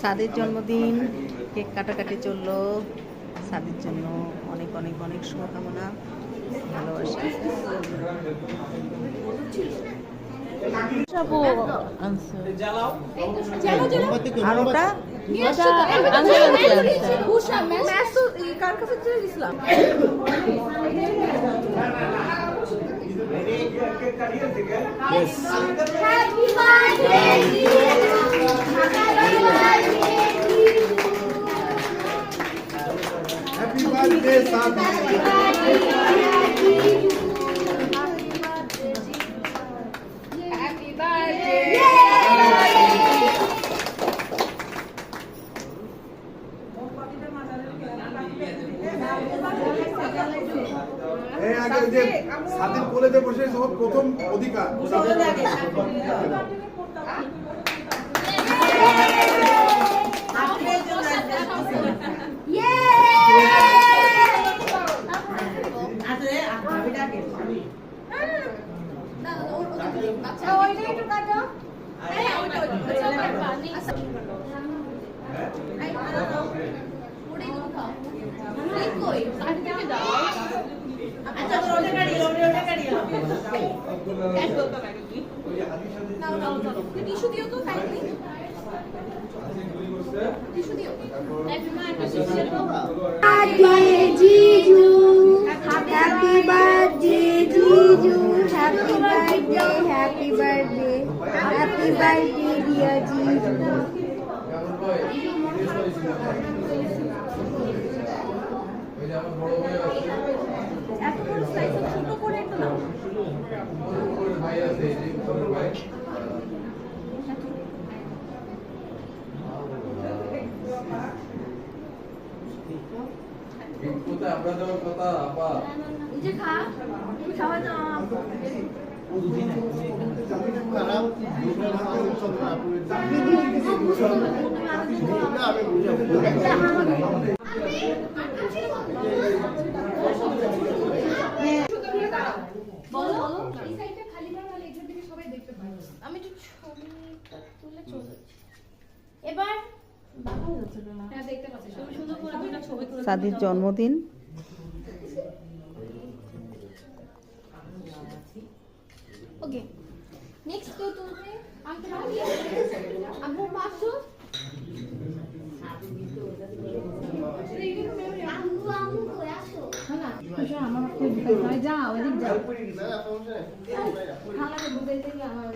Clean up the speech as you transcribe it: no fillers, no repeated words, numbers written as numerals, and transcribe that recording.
সাদির জন্মদিন, কেক কাটাকাটি চললো। সাদির জন্য অনেক অনেক অনেক শুভকামনা, ভালোবাসা। আর ওটা Happy birthday, Sadi. Happy birthday. এই আগে যে সাদির কোলেতে বসে সব প্রথম অধিকার টিস্যু দিও তো কাইন্ডলি টিস্যু দিও জিজু হ্যাপি বার্থডে জিজু happy birthday happy birthday happy birthday dear জিজু ছোট করে একটু নাও আমরা দেওয়ার কথা আপা নিজে খা তুমি খাওয়া দাও বলো বলো এই সাইডটা খালি মানে এখান থেকে সবাই দেখতে পায় আমি একটু ছবি তুলে চলে যাচ্ছি এবার হ্যাঁ দেখতে পাচ্ছি তুমি সুন্দর করে দুইটা ছবি তুলে সাদির জন্মদিন। ওকে নেক্সট কেউ তুলবে আঙ্কেল আঙ্কেল মাসু আমার যাও এদিক যাও খালা বুঝাইতে গিয়ে আমার